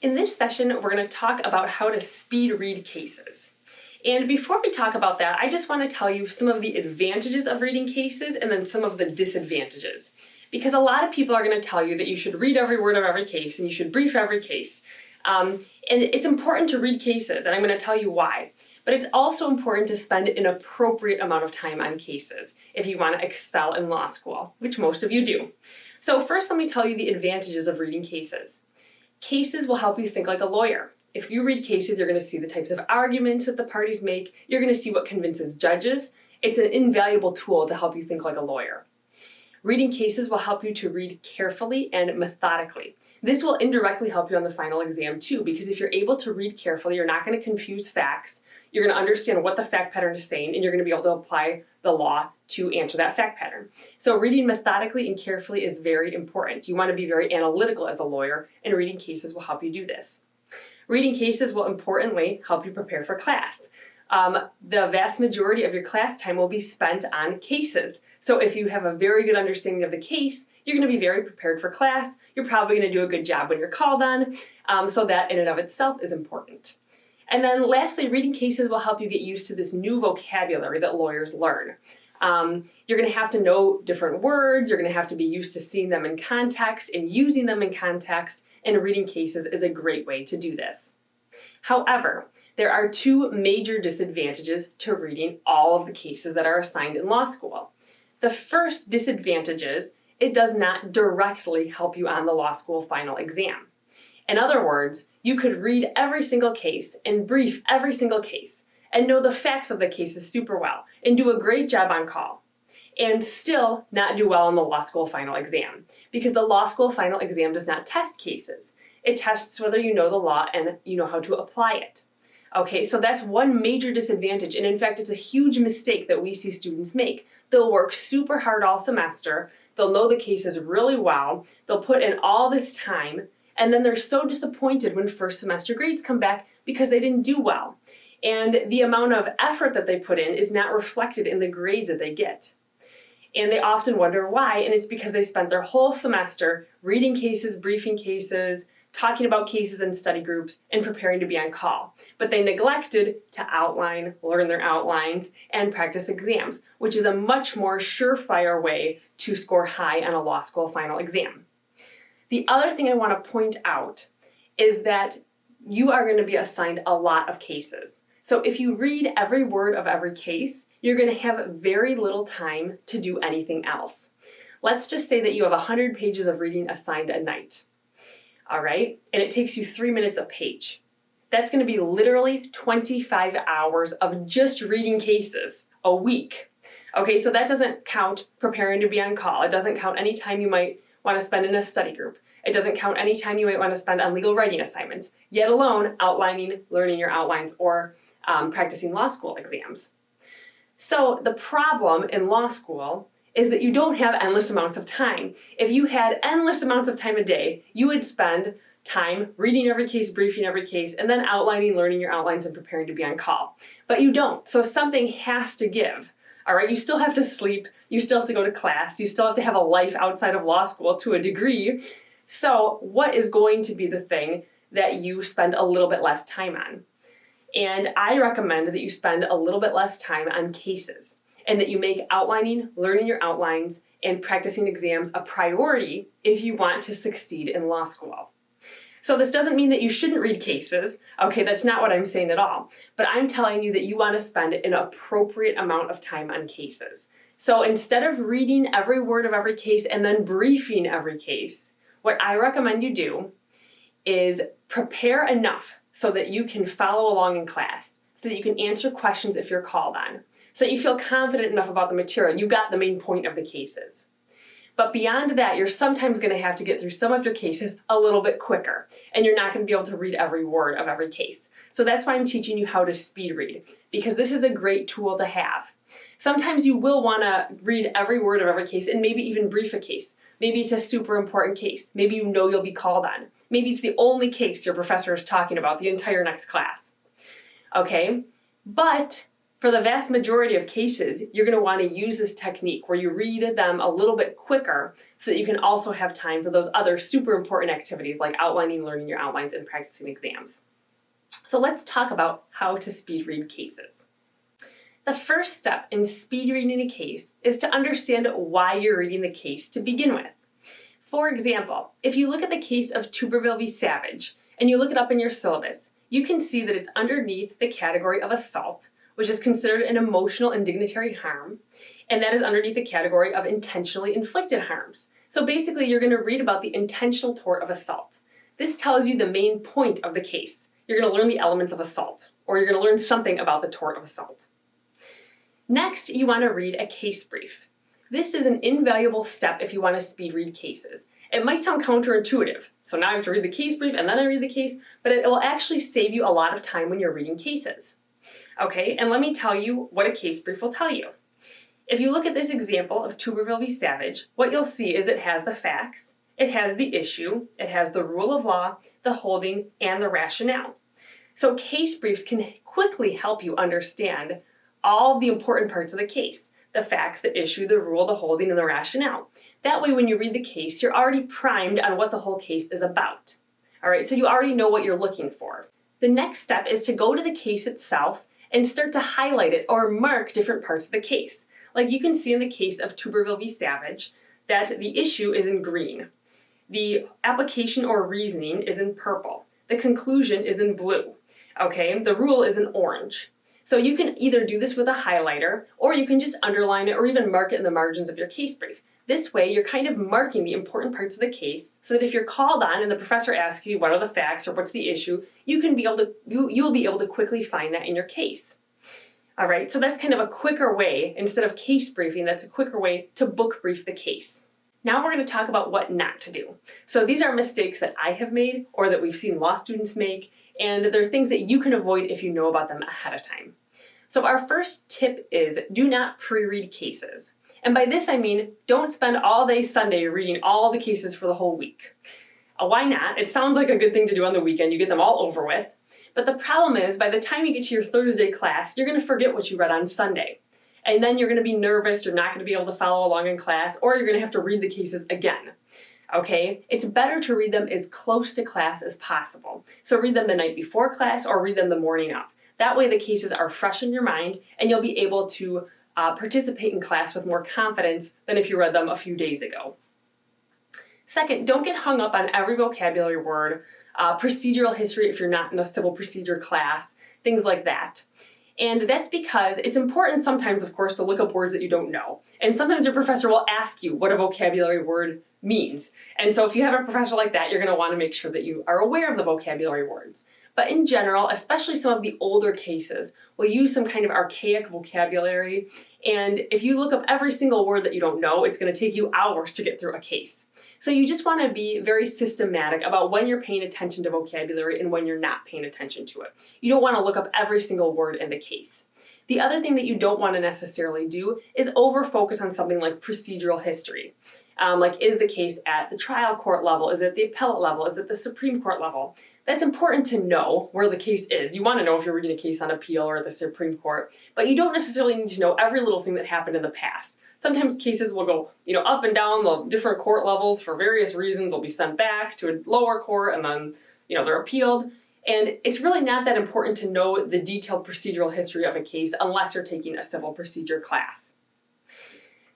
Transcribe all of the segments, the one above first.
In this session, we're going to talk about how to speed read cases. And before we talk about that, I just want to tell you some of the advantages of reading cases and then some of the disadvantages. Because a lot of people are going to tell you that you should read every word of every case and you should brief every case. And it's important to read cases, and I'm going to tell you why. But it's also important to spend an appropriate amount of time on cases if you want to excel in law school, which most of you do. So first, let me tell you the advantages of reading cases. Cases will help you think like a lawyer. If you read cases, you're going to see the types of arguments that the parties make. You're going to see what convinces judges. It's an invaluable tool to help you think like a lawyer. Reading cases will help you to read carefully and methodically. This will indirectly help you on the final exam too, because if you're able to read carefully, you're not going to confuse facts. You're going to understand what the fact pattern is saying, and you're going to be able to apply the law to answer that fact pattern. So reading methodically and carefully is very important. You want to be very analytical as a lawyer, and reading cases will help you do this. Reading cases will importantly help you prepare for class. The vast majority of your class time will be spent on cases. So if you have a very good understanding of the case, you're going to be very prepared for class. You're probably going to do a good job when you're called on. So that in and of itself is important. And then lastly, reading cases will help you get used to this new vocabulary that lawyers learn. You're going to have to know different words. You're going to have to be used to seeing them in context and using them in context. And reading cases is a great way to do this. However, there are two major disadvantages to reading all of the cases that are assigned in law school. The first disadvantage is it does not directly help you on the law school final exam. In other words, you could read every single case and brief every single case and know the facts of the cases super well and do a great job on call and still not do well on the law school final exam, because the law school final exam does not test cases. It tests whether you know the law and you know how to apply it. Okay, so that's one major disadvantage, and in fact, it's a huge mistake that we see students make. They'll work super hard all semester, they'll know the cases really well, they'll put in all this time, and then they're so disappointed when first semester grades come back because they didn't do well. And the amount of effort that they put in is not reflected in the grades that they get. And they often wonder why, and it's because they spent their whole semester reading cases, briefing cases, talking about cases in study groups, and preparing to be on call. But they neglected to outline, learn their outlines, and practice exams, which is a much more surefire way to score high on a law school final exam. The other thing I want to point out is that you are going to be assigned a lot of cases. So if you read every word of every case, you're going to have very little time to do anything else. Let's just say that you have 100 pages of reading assigned a night. All right, and it takes you 3 minutes a page. That's going to be literally 25 hours of just reading cases a week. Okay, so that doesn't count preparing to be on call. It doesn't count any time you might want to spend in a study group. It doesn't count any time you might want to spend on legal writing assignments, yet alone outlining, learning your outlines, or practicing law school exams. So the problem in law school is that you don't have endless amounts of time. If you had endless amounts of time a day, you would spend time reading every case, briefing every case, and then outlining, learning your outlines, and preparing to be on call. But you don't, so something has to give. All right, you still have to sleep, you still have to go to class, you still have to have a life outside of law school to a degree. So what is going to be the thing that you spend a little bit less time on? And I recommend that you spend a little bit less time on cases and that you make outlining, learning your outlines, and practicing exams a priority if you want to succeed in law school. So this doesn't mean that you shouldn't read cases. Okay, that's not what I'm saying at all. But I'm telling you that you want to spend an appropriate amount of time on cases. So instead of reading every word of every case and then briefing every case, what I recommend you do is prepare enough so that you can follow along in class, so that you can answer questions if you're called on, so that you feel confident enough about the material. You got the main point of the cases. But beyond that, you're sometimes going to have to get through some of your cases a little bit quicker, and you're not going to be able to read every word of every case. So that's why I'm teaching you how to speed read, because this is a great tool to have. Sometimes you will want to read every word of every case and maybe even brief a case. Maybe it's a super important case. Maybe you know you'll be called on. Maybe it's the only case your professor is talking about the entire next class. Okay? But For the vast majority of cases, you're going to want to use this technique where you read them a little bit quicker so that you can also have time for those other super important activities like outlining, learning your outlines, and practicing exams. So let's talk about how to speed read cases. The first step in speed reading a case is to understand why you're reading the case to begin with. For example, if you look at the case of Tuberville v. Savage and you look it up in your syllabus, you can see that it's underneath the category of assault, which is considered an emotional and dignitary harm, and that is underneath the category of intentionally inflicted harms. So basically, you're going to read about the intentional tort of assault. This tells you the main point of the case. You're going to learn the elements of assault, or you're going to learn something about the tort of assault. Next, you want to read a case brief. This is an invaluable step if you want to speed read cases. It might sound counterintuitive, so now I have to read the case brief and then I read the case, but it will actually save you a lot of time when you're reading cases. Okay, and let me tell you what a case brief will tell you. If you look at this example of Tuberville v. Savage, what you'll see is it has the facts, it has the issue, it has the rule of law, the holding, and the rationale. So case briefs can quickly help you understand all the important parts of the case, the facts, the issue, the rule, the holding, and the rationale. That way when you read the case, you're already primed on what the whole case is about. All right, so you already know what you're looking for. The next step is to go to the case itself and start to highlight it or mark different parts of the case. Like you can see in the case of Tuberville v. Savage that the issue is in green. The application or reasoning is in purple. The conclusion is in blue. Okay, the rule is in orange. So you can either do this with a highlighter or you can just underline it or even mark it in the margins of your case brief. This way you're kind of marking the important parts of the case so that if you're called on and the professor asks you what are the facts or what's the issue, you'll be able to quickly find that in your case. All right, so that's kind of a quicker way, instead of case briefing, that's a quicker way to book brief the case. Now we're going to talk about what not to do. So these are mistakes that I have made or that we've seen law students make, and they're things that you can avoid if you know about them ahead of time. So our first tip is do not pre-read cases. And by this I mean don't spend all day Sunday reading all the cases for the whole week. Why not? It sounds like a good thing to do on the weekend. You get them all over with. But the problem is by the time you get to your Thursday class, you're going to forget what you read on Sunday. And then you're going to be nervous, you're not going to be able to follow along in class, or you're going to have to read the cases again. Okay? It's better to read them as close to class as possible. So read them the night before class or read them the morning of. That way the cases are fresh in your mind and you'll be able to participate in class with more confidence than if you read them a few days ago. Second, don't get hung up on every vocabulary word, procedural history if you're not in a civil procedure class, things like that. And that's because it's important sometimes, of course, to look up words that you don't know. And sometimes your professor will ask you what a vocabulary word means. And so if you have a professor like that, you're going to want to make sure that you are aware of the vocabulary words. But in general, especially some of the older cases, will use some kind of archaic vocabulary. And if you look up every single word that you don't know, it's going to take you hours to get through a case. So you just want to be very systematic about when you're paying attention to vocabulary and when you're not paying attention to it. You don't want to look up every single word in the case. The other thing that you don't want to necessarily do is over-focus on something like procedural history. Like, is the case at the trial court level? Is it the appellate level? Is it the Supreme Court level? That's important to know where the case is. You want to know if you're reading a case on appeal or at the Supreme Court, but you don't necessarily need to know every little thing that happened in the past. Sometimes cases will go, up and down the different court levels for various reasons. They'll be sent back to a lower court and then, they're appealed. And it's really not that important to know the detailed procedural history of a case unless you're taking a civil procedure class.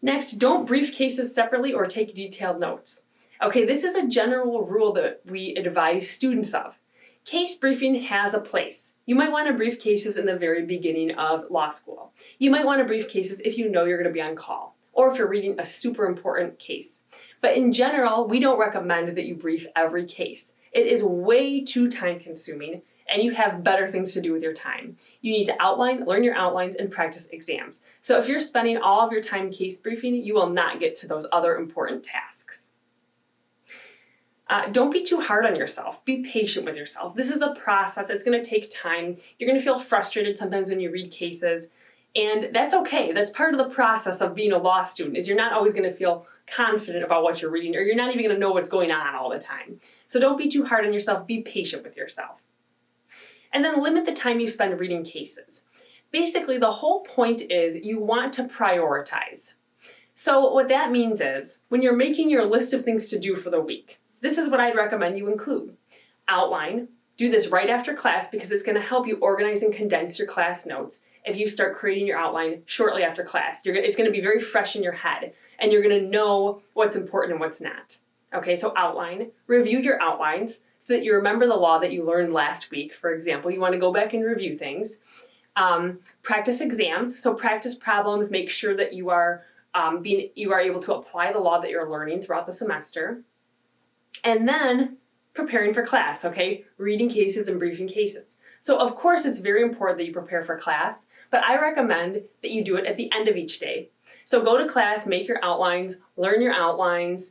Next, don't brief cases separately or take detailed notes. Okay, this is a general rule that we advise students of. Case briefing has a place. You might want to brief cases in the very beginning of law school. You might want to brief cases if you know you're going to be on call, or if you're reading a super important case. But in general, we don't recommend that you brief every case. It is way too time-consuming, and you have better things to do with your time. You need to outline, learn your outlines, and practice exams. So if you're spending all of your time case briefing, you will not get to those other important tasks. Don't be too hard on yourself. Be patient with yourself. This is a process. It's going to take time. You're going to feel frustrated sometimes when you read cases, and that's okay. That's part of the process of being a law student, is you're not always going to feel confident about what you're reading, or you're not even going to know what's going on all the time. So don't be too hard on yourself. Be patient with yourself. And then limit the time you spend reading cases. Basically, the whole point is you want to prioritize. So what that means is, when you're making your list of things to do for the week, this is what I'd recommend you include. Outline. Do this right after class because it's going to help you organize and condense your class notes if you start creating your outline shortly after class. It's going to be very fresh in your head, and you're going to know what's important and what's not. Okay, so outline. Review your outlines so that you remember the law that you learned last week. For example, you want to go back and review things. Practice exams. So practice problems. Make sure that you are able to apply the law that you're learning throughout the semester. And then preparing for class, okay? Reading cases and briefing cases. So of course it's very important that you prepare for class, but I recommend that you do it at the end of each day. So go to class, make your outlines, learn your outlines,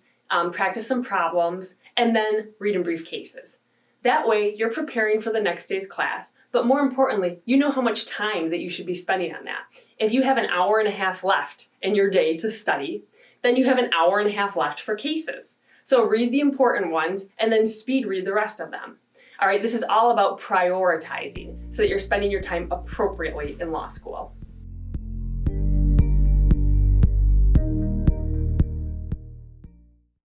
practice some problems, and then read and brief cases. That way you're preparing for the next day's class, but more importantly, you know how much time that you should be spending on that. If you have an hour and a half left in your day to study, then you have an hour and a half left for cases. So read the important ones and then speed read the rest of them. All right, this is all about prioritizing so that you're spending your time appropriately in law school.